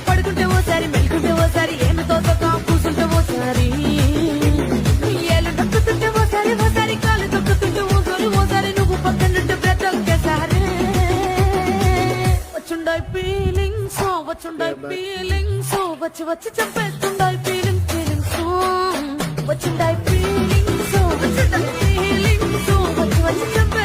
పడుకుంటే ఓసారి మెలుకుంటే ఓసారి ఏమి తోచక కూసుంటే ఓసారి ఏళ్ళు తొక్కుతుంటే ఓసారి ఓసారి కాలు తొక్కుతుంటే ఓసారి ఓసారి నువ్వు పక్కనుంటే బ్రతొక్కేసారి వచ్చుండాయి ఫీలింగ్స్ వచ్చి వచ్చి చంపేస్తుండాయి ఫీలింగ్స్ వచ్చిండాయి ఫీలింగ్స్ వచ్చి వచ్చి చంపే